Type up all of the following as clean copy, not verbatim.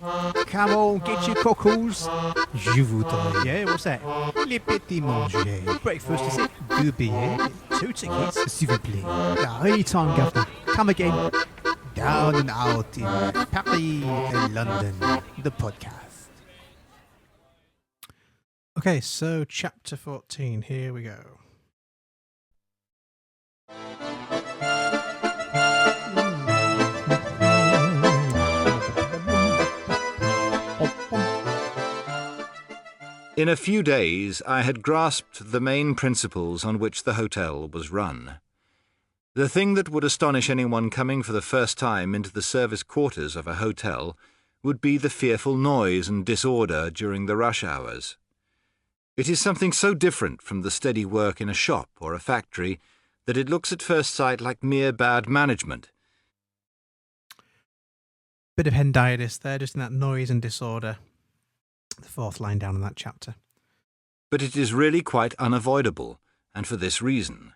Come on, get your cockles. Je voudrais. Yeah, what's that? Les petits manger. Breakfast is it? Deux billets. 2 tickets, s'il vous plaît. Anytime, governor. Come again. Down and out in Paris and London. The podcast. Okay, so chapter 14. Here we go. In a few days I had grasped the main principles on which the hotel was run. The thing that would astonish anyone coming for the first time into the service quarters of a hotel would be the fearful noise and disorder during the rush hours. It is something so different from the steady work in a shop or a factory that it looks at first sight like mere bad management. Bit of henditis there, just in that noise and disorder. The fourth line down in that chapter. But it is really quite unavoidable, and for this reason.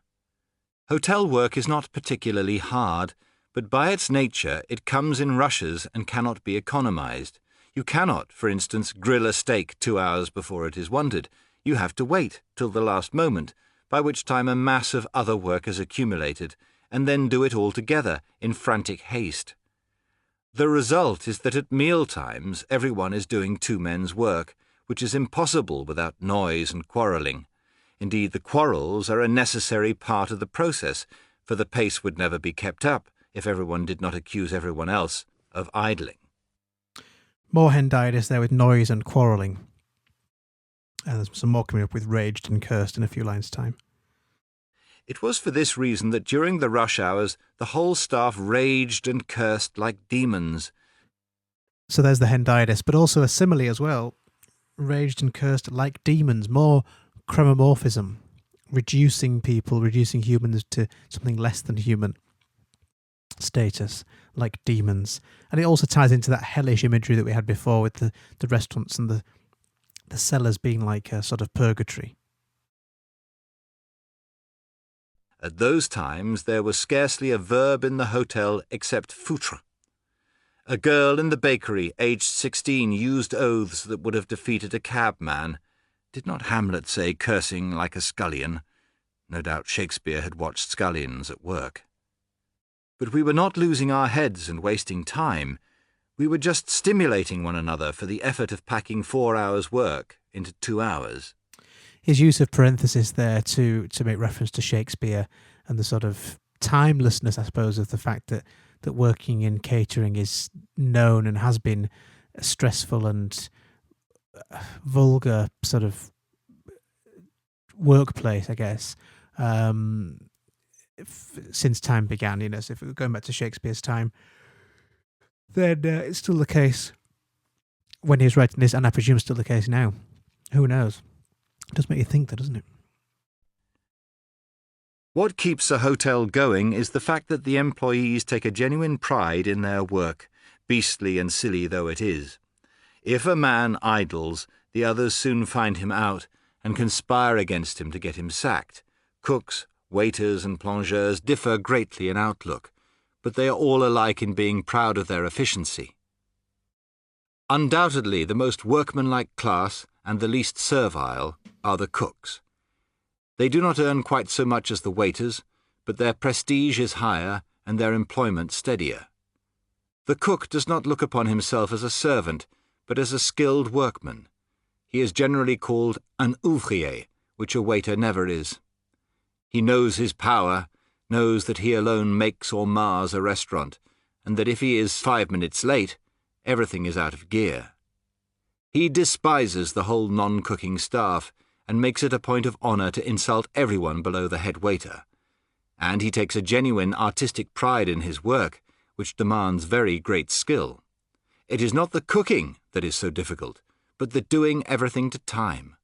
Hotel work is not particularly hard, but by its nature it comes in rushes and cannot be economized. You cannot, for instance, grill a steak 2 hours before it is wanted. You have to wait till the last moment, by which time a mass of other work has accumulated, and then do it all together in frantic haste. The result is that at meal times everyone is doing 2 men's work, which is impossible without noise and quarrelling. Indeed, the quarrels are a necessary part of the process, for the pace would never be kept up if everyone did not accuse everyone else of idling. More henditis there with noise and quarrelling. And there's some more coming up with raged and cursed in a few lines' time. It was for this reason that during the rush hours the whole staff raged and cursed like demons. So there's the henditis, but also a simile as well. Raged and cursed like demons, more chromomorphism, reducing people, reducing humans to something less than human status, like demons. And it also ties into that hellish imagery that we had before with the restaurants and the cellars being like a sort of purgatory. At those times there was scarcely a verb in the hotel except foutre. A girl in the bakery, aged 16, used oaths that would have defeated a cabman. Did not Hamlet say cursing like a scullion? No doubt Shakespeare had watched scullions at work. But we were not losing our heads and wasting time. We were just stimulating one another for the effort of packing 4 hours' work into 2 hours. His use of parenthesis there to make reference to Shakespeare and the sort of timelessness, I suppose, of the fact that working in catering is known and has been a stressful and vulgar sort of workplace, I guess, since time began. You know, so if we're going back to Shakespeare's time, then it's still the case when he was writing this, and I presume still the case now. Who knows? It does make you think, though, doesn't it? What keeps a hotel going is the fact that the employees take a genuine pride in their work, beastly and silly though it is. If a man idles, the others soon find him out and conspire against him to get him sacked. Cooks, waiters and plongeurs differ greatly in outlook, but they are all alike in being proud of their efficiency. Undoubtedly the most workmanlike class and the least servile are the cooks. They do not earn quite so much as the waiters, but their prestige is higher and their employment steadier. The cook does not look upon himself as a servant, but as a skilled workman. He is generally called un ouvrier, which a waiter never is. He knows his power, knows that he alone makes or mars a restaurant, and that if he is 5 minutes late, everything is out of gear. He despises the whole non-cooking staff and makes it a point of honour to insult everyone below the head waiter. And he takes a genuine artistic pride in his work, which demands very great skill. It is not the cooking that is so difficult, but the doing everything to time.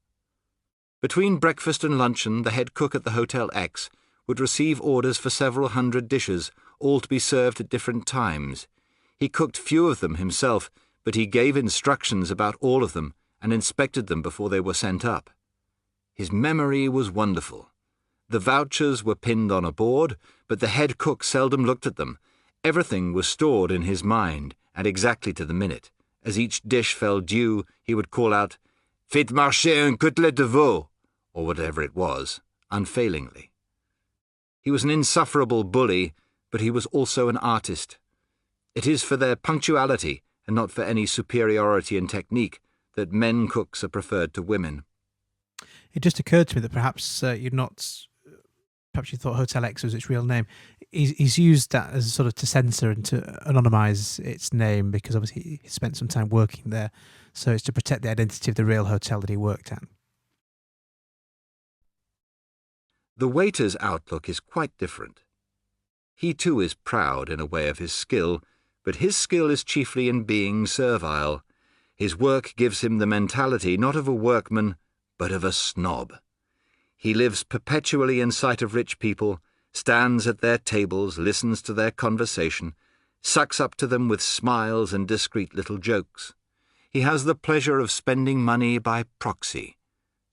Between breakfast and luncheon, the head cook at the Hotel X would receive orders for several hundred dishes, all to be served at different times. He cooked few of them himself, but he gave instructions about all of them and inspected them before they were sent up. His memory was wonderful. The vouchers were pinned on a board, but the head cook seldom looked at them. Everything was stored in his mind, and exactly to the minute, As each dish fell due, he would call out, "Faites marcher un côtelette de veau," or whatever it was, unfailingly. He was an insufferable bully, but he was also an artist. It is for their punctuality, and not for any superiority in technique, that men cooks are preferred to women. It just occurred to me that perhaps perhaps you thought Hotel X was its real name. He's used that as sort of to censor and to anonymise its name because obviously he spent some time working there. So it's to protect the identity of the real hotel that he worked at. The waiter's outlook is quite different. He too is proud in a way of his skill, but his skill is chiefly in being servile. His work gives him the mentality not of a workman, but of a snob. He lives perpetually in sight of rich people, stands at their tables, listens to their conversation, sucks up to them with smiles and discreet little jokes. He has the pleasure of spending money by proxy.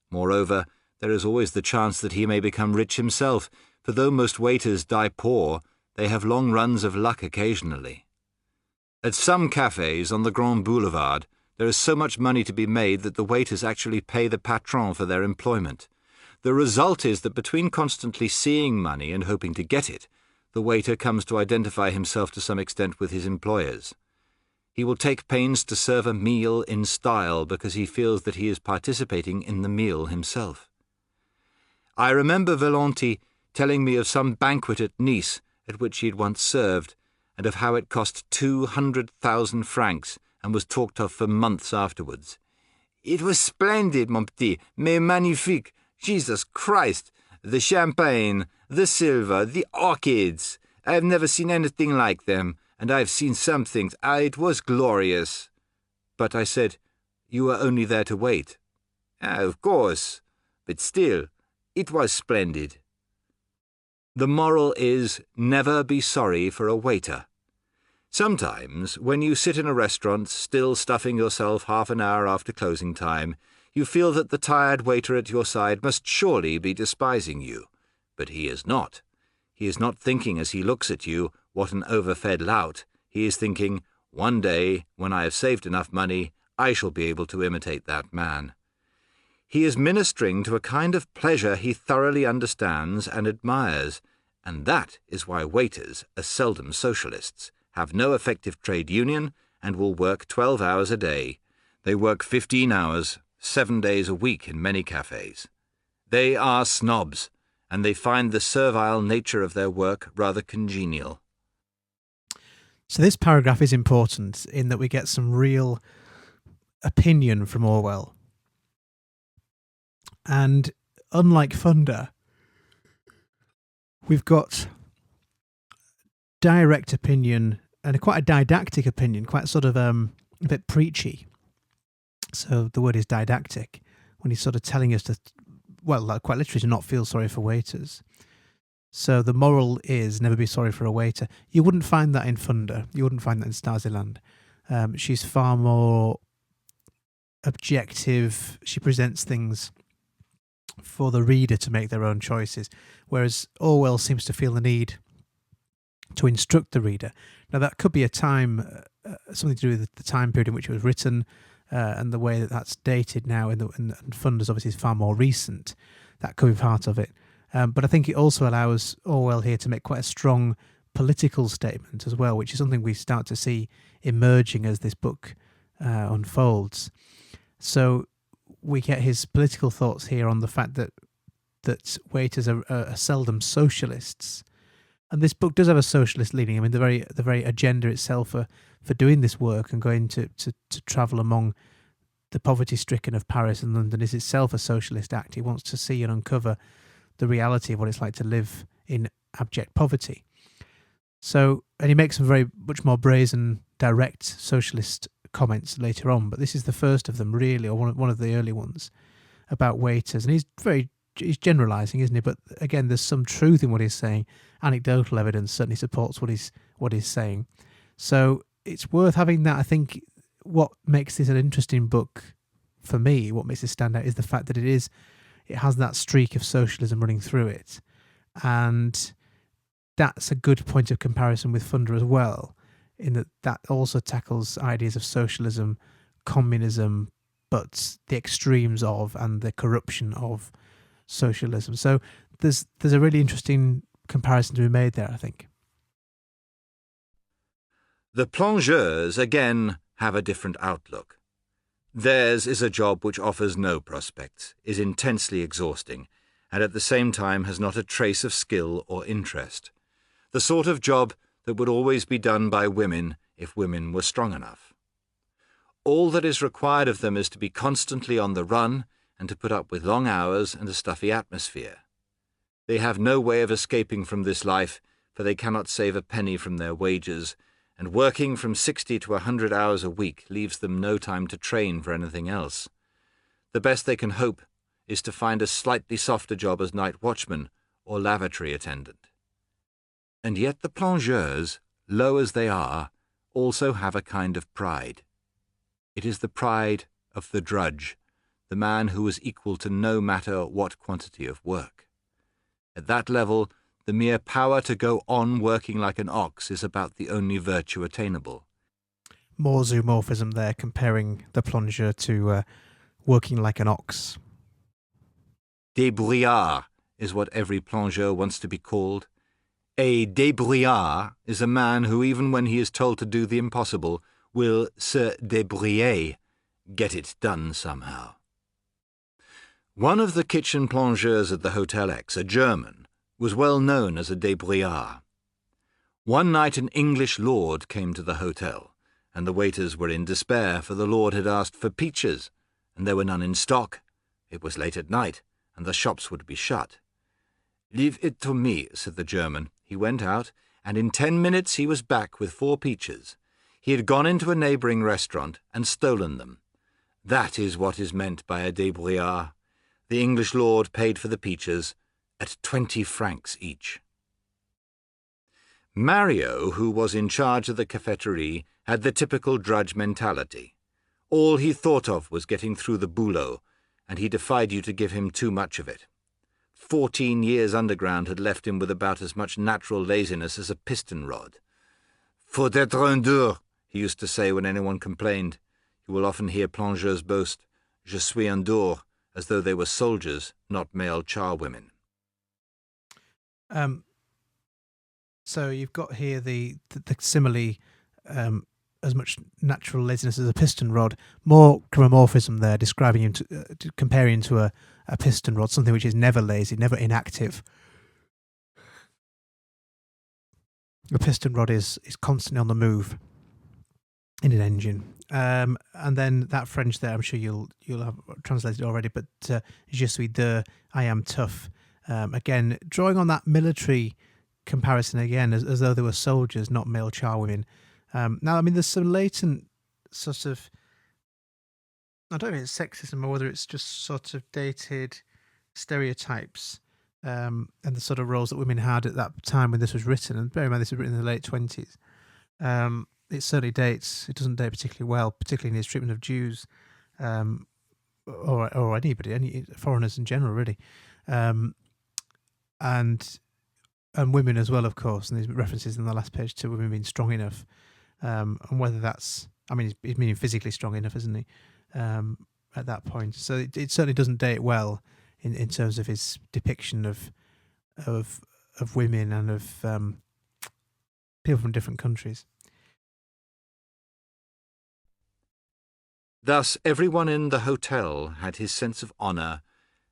Moreover, there is always the chance that he may become rich himself, for though most waiters die poor, they have long runs of luck occasionally. At some cafes on the Grand Boulevard, there is so much money to be made that the waiters actually pay the patron for their employment. The result is that between constantly seeing money and hoping to get it, the waiter comes to identify himself to some extent with his employers. He will take pains to serve a meal in style because he feels that he is participating in the meal himself. I remember Valenti telling me of some banquet at Nice at which he had once served, and of how it cost 200,000 francs and was talked of for months afterwards. "It was splendid, mon petit, mais magnifique. Jesus Christ! The champagne, the silver, the orchids. I have never seen anything like them, and I have seen some things. It was glorious." But I said, "You were only there to wait." "Of course, but still, it was splendid." The moral is, never be sorry for a waiter. Sometimes, when you sit in a restaurant, still stuffing yourself half an hour after closing time, you feel that the tired waiter at your side must surely be despising you. But he is not. He is not thinking as he looks at you, "What an overfed lout." He is thinking, "One day, when I have saved enough money, I shall be able to imitate that man." He is ministering to a kind of pleasure he thoroughly understands and admires, and that is why waiters are seldom socialists, have no effective trade union, and will work 12 hours a day. They work 15 hours, 7 days a week in many cafes. They are snobs, and they find the servile nature of their work rather congenial. So this paragraph is important in that we get some real opinion from Orwell. And unlike Funder, we've got direct opinion and quite a didactic opinion, quite sort of a bit preachy. So the word is didactic, when he's sort of telling us to, well, quite literally, to not feel sorry for waiters. So the moral is never be sorry for a waiter. You wouldn't find that in Funder. You wouldn't find that in Stasiland. She's far more objective. She presents things for the reader to make their own choices, whereas Orwell seems to feel the need to instruct the reader. Now, that could be a time, something to do with the time period in which it was written, and the way that that's dated now, and Funder's obviously is far more recent. That could be part of it. But I think it also allows Orwell here to make quite a strong political statement as well, which is something we start to see emerging as this book unfolds. So we get his political thoughts here on the fact that waiters are seldom socialists. And this book does have a socialist leaning. I mean, the very agenda itself for doing this work and going to travel among the poverty-stricken of Paris and London is itself a socialist act. He wants to see and uncover the reality of what it's like to live in abject poverty. So, and he makes some very much more brazen, direct socialist comments later on, but this is the first of them really, or one of the early ones, about waiters. And he's generalising, isn't he? But again, there's some truth in what he's saying. Anecdotal evidence certainly supports what he's saying. So it's worth having that. I think what makes this an interesting book for me, what makes it stand out, is the fact that it has that streak of socialism running through it. And that's a good point of comparison with Funder as well. in that also tackles ideas of socialism, communism, but the extremes of and the corruption of socialism. So there's a really interesting comparison to be made there, I think. The plongeurs, again, have a different outlook. Theirs is a job which offers no prospects, is intensely exhausting, and at the same time has not a trace of skill or interest. The sort of job that would always be done by women if women were strong enough. All that is required of them is to be constantly on the run and to put up with long hours and a stuffy atmosphere. They have no way of escaping from this life, for they cannot save a penny from their wages, and working from 60 to 100 hours a week leaves them no time to train for anything else. The best they can hope is to find a slightly softer job as night watchman or lavatory attendant. And yet the plongeurs, low as they are, also have a kind of pride. It is the pride of the drudge, the man who is equal to no matter what quantity of work. At that level, the mere power to go on working like an ox is about the only virtue attainable. More zoomorphism there, comparing the plongeur to working like an ox. Débrouillard is what every plongeur wants to be called. A débrouillard is a man who, even when he is told to do the impossible, will se débrouiller, get it done somehow. One of the kitchen plongeurs at the Hotel X, a German, was well known as a débrouillard. One night an English lord came to the hotel, and the waiters were in despair, for the lord had asked for peaches, and there were none in stock. It was late at night, and the shops would be shut. "Leave it to me," said the German. He went out, and in 10 minutes he was back with 4 peaches. He had gone into a neighbouring restaurant and stolen them. That is what is meant by a débrouillard. The English lord paid for the peaches at 20 francs each. Mario, who was in charge of the cafeterie, had the typical drudge mentality. All he thought of was getting through the boulot, and he defied you to give him too much of it. 14 years underground had left him with about as much natural laziness as a piston rod. "Faut être un dur," he used to say when anyone complained. You will often hear plongeurs boast, "Je suis un dur," as though they were soldiers, not male charwomen. So you've got here the simile, as much natural laziness as a piston rod. More chromomorphism there, describing him comparing him to a piston rod, something which is never lazy, never inactive. A piston rod is constantly on the move in an engine. And then that French there, I'm sure you'll have translated already, but je suis dur, I am tough. Again, drawing on that military comparison again, as though they were soldiers, not male charwomen. Now, I mean, there's some latent sort of, I don't know if it's sexism or whether it's just sort of dated stereotypes and the sort of roles that women had at that time when this was written. And bear in mind, this was written in the late 20s. It certainly dates, it doesn't date particularly well, particularly in his treatment of Jews or anybody, any foreigners in general, really. And women as well, of course, and there's references in the last page to women being strong enough, and whether that's, I mean, he's meaning physically strong enough, isn't he, at that point. So it certainly doesn't date well in terms of his depiction of women and of people from different countries. Thus everyone in the hotel had his sense of honour,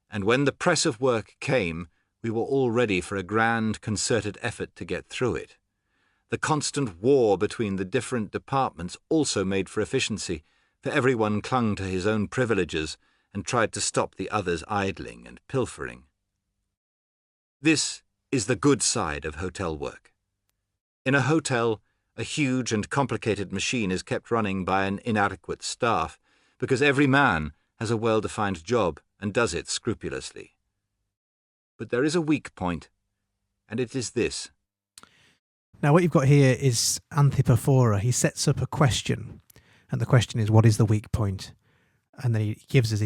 and when the press of work came, we were all ready for a grand concerted effort to get through it. The constant war between the different departments also made for efficiency, for everyone clung to his own privileges and tried to stop the others idling and pilfering. This is the good side of hotel work. In a hotel, a huge and complicated machine is kept running by an inadequate staff, because every man has a well-defined job and does it scrupulously. But there is a weak point, and it is this. Now, what you've got here is Antipaphora. He sets up a question, and the question is, what is the weak point? And then he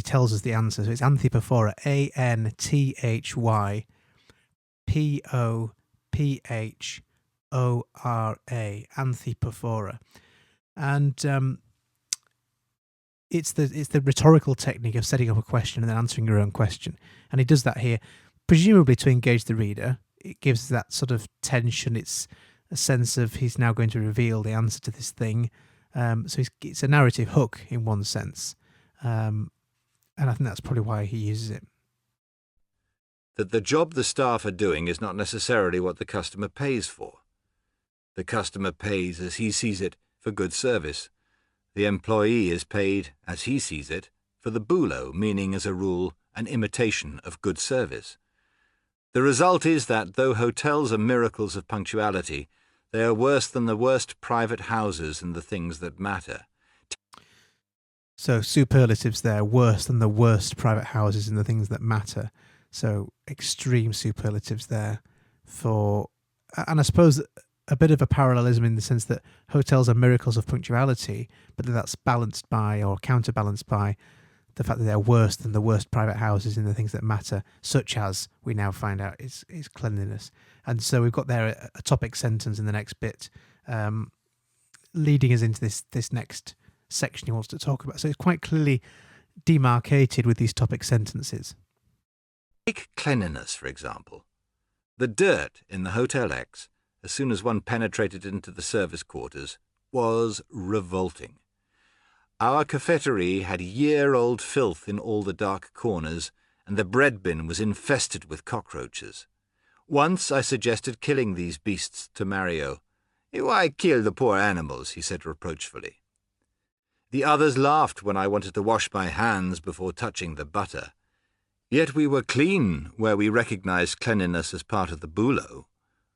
tells us the answer. So it's Antipaphora, Anthyphophora, Anthropophora. And it's the rhetorical technique of setting up a question and then answering your own question. And he does that here, presumably to engage the reader. It gives that sort of tension. It's a sense of he's now going to reveal the answer to this thing. So it's a narrative hook in one sense. And I think that's probably why he uses it. That the job the staff are doing is not necessarily what the customer pays for. The customer pays, as he sees it, for good service. The employee is paid, as he sees it, for the boulot, meaning, as a rule, an imitation of good service. The result is that, though hotels are miracles of punctuality, they are worse than the worst private houses in the things that matter. So superlatives there, worse than the worst private houses in the things that matter. So extreme superlatives there and I suppose a bit of a parallelism in the sense that hotels are miracles of punctuality, but that's balanced by or counterbalanced by the fact that they're worse than the worst private houses in the things that matter, such as we now find out is cleanliness. And so we've got there a topic sentence in the next bit, leading us into this next section he wants to talk about. So it's quite clearly demarcated with these topic sentences. Take cleanliness, for example. The dirt in the Hotel X, as soon as one penetrated into the service quarters, was revolting. Our cafeteria had year-old filth in all the dark corners, and the bread bin was infested with cockroaches. Once I suggested killing these beasts to Mario. "Why kill the poor animals?" he said reproachfully. The others laughed when I wanted to wash my hands before touching the butter. Yet we were clean where we recognized cleanliness as part of the boulot.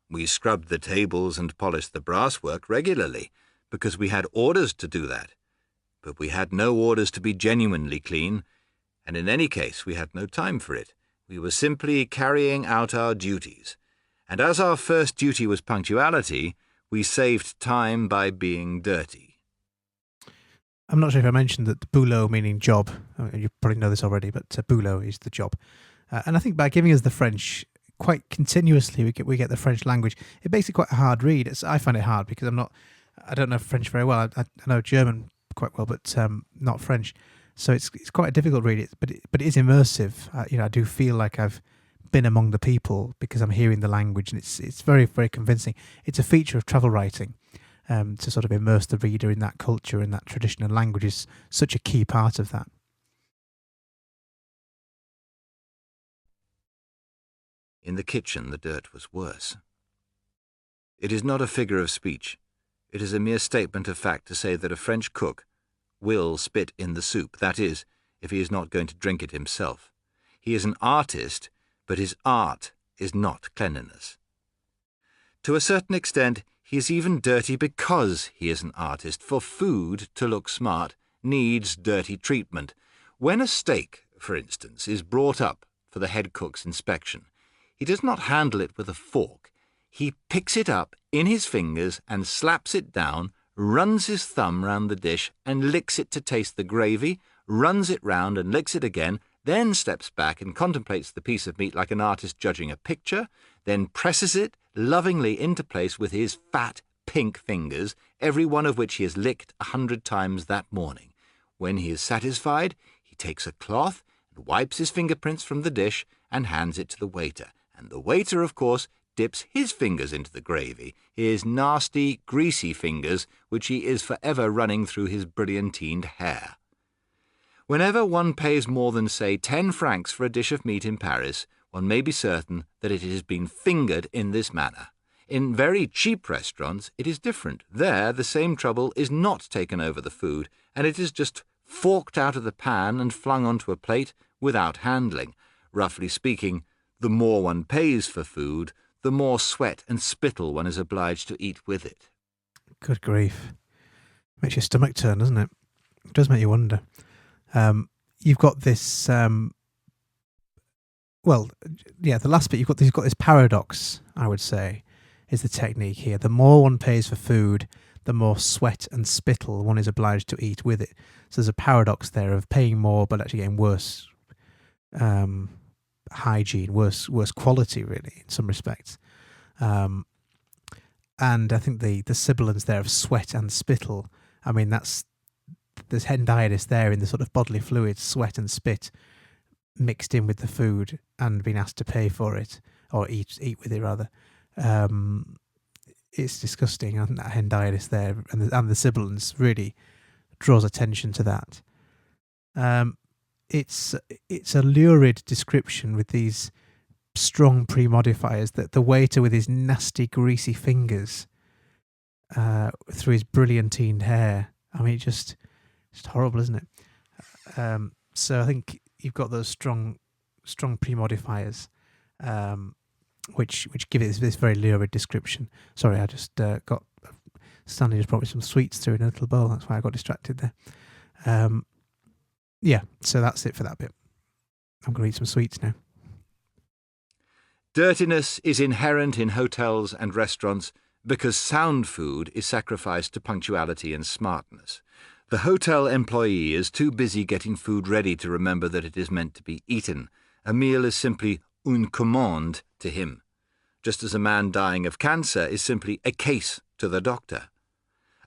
We scrubbed the tables and polished the brasswork regularly, because we had orders to do that. But we had no orders to be genuinely clean, and in any case we had no time for it. We were simply carrying out our duties. And as our first duty was punctuality, we saved time by being dirty. I'm not sure if I mentioned that the boulot meaning job, you probably know this already, but boulot is the job. And I think by giving us the French quite continuously, we get the French language. It makes it quite a hard read. I find it hard because I don't know French very well. I know German quite well, but not French. So it's quite a difficult read. But it is immersive. I do feel like I've been among the people because I'm hearing the language, and it's very, very convincing. It's a feature of travel writing. To sort of immerse the reader in that culture and that tradition, and language is such a key part of that. In the kitchen, the dirt was worse. It is not a figure of speech. It is a mere statement of fact to say that a French cook will spit in the soup, that is, if he is not going to drink it himself. He is an artist, but his art is not cleanliness. To a certain extent, he is even dirty because he is an artist, for food, to look smart, needs dirty treatment. When a steak, for instance, is brought up for the head cook's inspection, he does not handle it with a fork. He picks it up in his fingers and slaps it down, runs his thumb round the dish and licks it to taste the gravy, runs it round and licks it again, then steps back and contemplates the piece of meat like an artist judging a picture, then presses it lovingly into place with his fat, pink fingers, every one of which he has licked 100 times that morning. When he is satisfied, he takes a cloth and wipes his fingerprints from the dish and hands it to the waiter. And the waiter, of course, dips his fingers into the gravy, his nasty, greasy fingers, which he is forever running through his brilliantined hair. Whenever one pays more than, say, 10 francs for a dish of meat in Paris, one may be certain that it has been fingered in this manner. In very cheap restaurants, it is different. There, the same trouble is not taken over the food, and it is just forked out of the pan and flung onto a plate without handling. Roughly speaking, the more one pays for food, the more sweat and spittle one is obliged to eat with it. Good grief. Makes your stomach turn, doesn't it? It does make you wonder. You've got this... the last bit, you've got this paradox, I would say, is the technique here. The more one pays for food, the more sweat and spittle one is obliged to eat with it. So there's a paradox there of paying more but actually getting worse hygiene, worse quality, really, in some respects. And And I think the sibilance there of sweat and spittle, I mean, there's hendiadys there in the sort of bodily fluids, sweat and spit, mixed in with the food and being asked to pay for it, or eat with it rather. It's disgusting. I think that hendiadys there and the sibilance really draws attention to that. It's a lurid description with these strong pre-modifiers, that the waiter with his nasty greasy fingers through his brilliantined hair. I mean, it's horrible, isn't it? So I think you've got those strong pre-modifiers, which give it this very lurid description. Sorry, I just got Stanley just brought me some sweets through in a little bowl. That's why I got distracted there. Yeah, so that's it for that bit. I'm going to eat some sweets now. Dirtiness is inherent in hotels and restaurants because sound food is sacrificed to punctuality and smartness. The hotel employee is too busy getting food ready to remember that it is meant to be eaten. A meal is simply une commande to him, just as a man dying of cancer is simply a case to the doctor.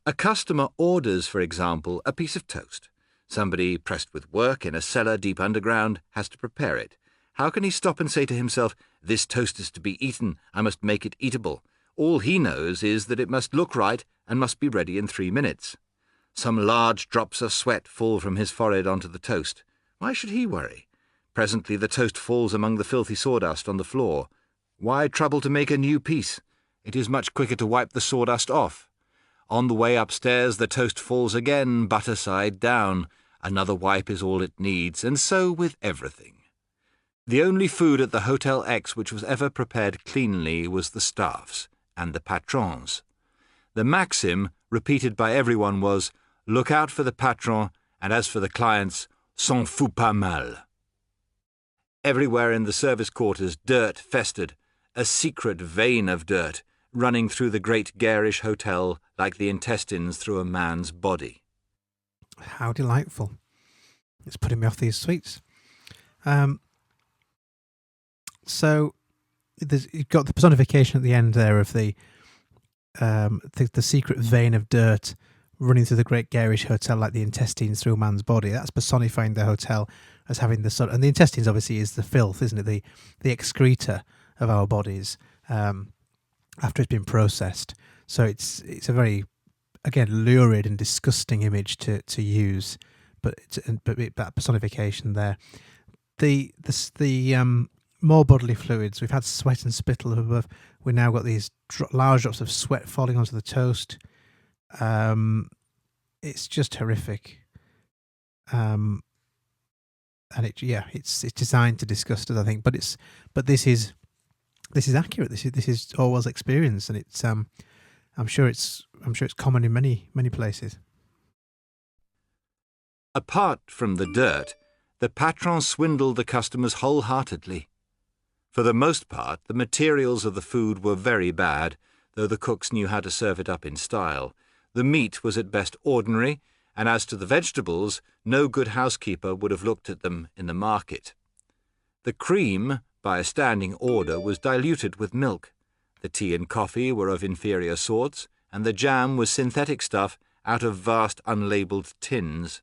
A customer orders, for example, a piece of toast. Somebody pressed with work in a cellar deep underground has to prepare it. How can he stop and say to himself, "This toast is to be eaten, I must make it eatable"? All he knows is that it must look right and must be ready in 3 minutes. Some large drops of sweat fall from his forehead onto the toast. Why should he worry? Presently the toast falls among the filthy sawdust on the floor. Why trouble to make a new piece? It is much quicker to wipe the sawdust off. On the way upstairs the toast falls again, butter side down. Another wipe is all it needs, and so with everything. The only food at the Hotel X which was ever prepared cleanly was the staff's and the patron's. The maxim, repeated by everyone, was, "Look out for the patron, and as for the clients, s'en fout pas mal." Everywhere in the service quarters dirt festered, a secret vein of dirt, running through the great garish hotel like the intestines through a man's body. How delightful. It's putting me off these sweets. So you've got the personification at the end there of the secret vein of dirt running through the great garish hotel like the intestines through a man's body. That's personifying the hotel as having the sort, and the intestines obviously is the filth, isn't it? The excreta of our bodies after it's been processed. So it's a very, again, lurid and disgusting image to use, but that personification there. The more bodily fluids. We've had sweat and spittle up above. We've now got these large drops of sweat falling onto the toast. It's just horrific. And it's designed to disgust us, I think. But this is accurate. This is Orwell's experience, and it's I'm sure it's common in many places. Apart from the dirt, the patron swindled the customers wholeheartedly. For the most part, the materials of the food were very bad, though the cooks knew how to serve it up in style. The meat was at best ordinary, and as to the vegetables, no good housekeeper would have looked at them in the market. The cream, by a standing order, was diluted with milk. The tea and coffee were of inferior sorts, and the jam was synthetic stuff out of vast unlabelled tins.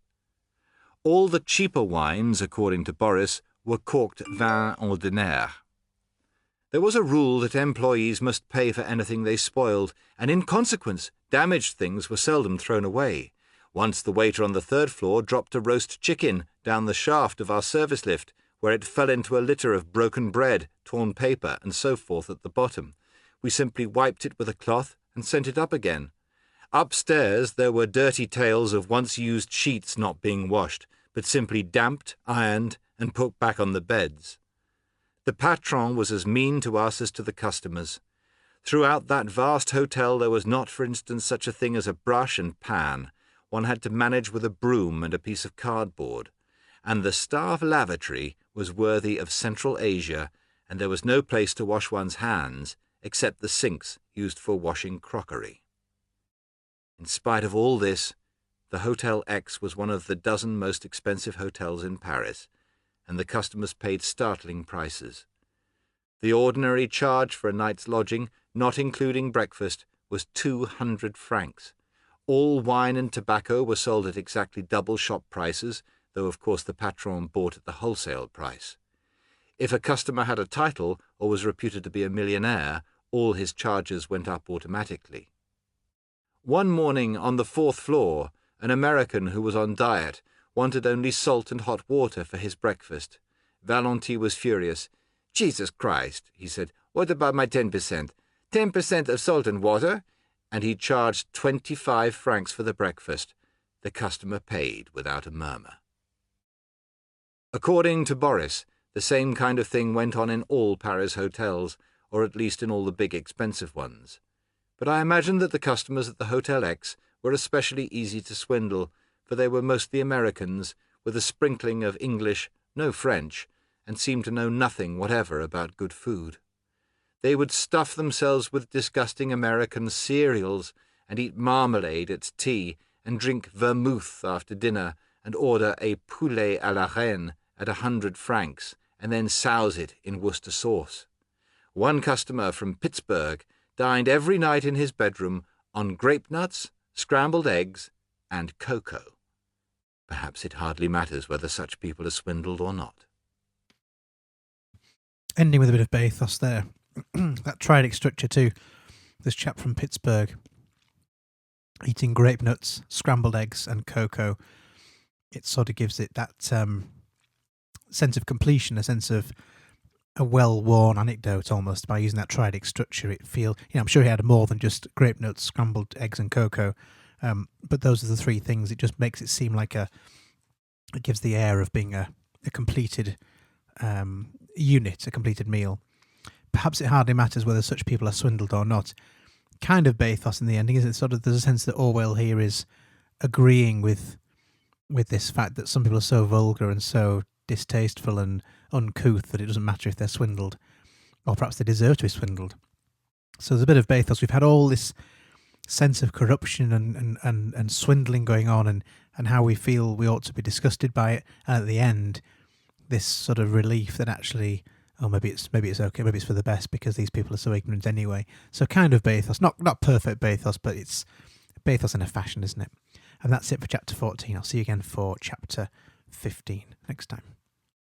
All the cheaper wines, according to Boris, were corked vin ordinaire. There was a rule that employees must pay for anything they spoiled, and in consequence damaged things were seldom thrown away. Once the waiter on the 3rd floor dropped a roast chicken down the shaft of our service lift, where it fell into a litter of broken bread, torn paper, and so forth at the bottom. We simply wiped it with a cloth and sent it up again. Upstairs there were dirty tales of once-used sheets not being washed, but simply damped, ironed, and put back on the beds. The patron was as mean to us as to the customers. Throughout that vast hotel there was not, for instance, such a thing as a brush and pan. One had to manage with a broom and a piece of cardboard. And the staff lavatory was worthy of Central Asia, and there was no place to wash one's hands except the sinks used for washing crockery. In spite of all this, the Hotel X was one of the dozen most expensive hotels in Paris, and the customers paid startling prices. The ordinary charge for a night's lodging, not including breakfast, was 200 francs. All wine and tobacco were sold at exactly double shop prices, though of course the patron bought at the wholesale price. If a customer had a title or was reputed to be a millionaire, all his charges went up automatically. One morning on the 4th floor, an American who was on diet wanted only salt and hot water for his breakfast. Valentine was furious. "Jesus Christ," he said, "what about my 10%? 10% of salt and water?" And he charged 25 francs for the breakfast. The customer paid without a murmur. According to Boris, the same kind of thing went on in all Paris hotels, or at least in all the big expensive ones. But I imagine that the customers at the Hotel X were especially easy to swindle, for they were mostly Americans, with a sprinkling of English, no French, and seemed to know nothing whatever about good food. They would stuff themselves with disgusting American cereals, and eat marmalade at tea, and drink vermouth after dinner, and order a poulet à la reine at 100 francs, and then souse it in Worcester sauce. One customer from Pittsburgh dined every night in his bedroom on grape nuts, scrambled eggs, and cocoa. Perhaps it hardly matters whether such people are swindled or not. Ending with a bit of bathos there. That triadic structure too. This chap from Pittsburgh eating grape nuts, scrambled eggs and cocoa. It sort of gives it that sense of completion, a sense of a well-worn anecdote almost. By using that triadic structure, I'm sure he had more than just grape nuts, scrambled eggs and cocoa, but those are the three things. It just makes it seem like it gives the air of being a completed unit, a completed meal. Perhaps it hardly matters whether such people are swindled or not. Kind of bathos in the ending, is it? Sort of, there's a sense that Orwell here is agreeing with this fact that some people are so vulgar and so distasteful and uncouth that it doesn't matter if they're swindled, or perhaps they deserve to be swindled. So there's a bit of bathos. We've had all this sense of corruption and swindling going on, and how we feel we ought to be disgusted by it, and at the end this sort of relief that actually, maybe it's okay, maybe it's for the best because these people are so ignorant anyway. So kind of bathos, not perfect bathos, but it's bathos in a fashion, isn't it? And that's it for chapter 14. I'll see you again for chapter 15 next time.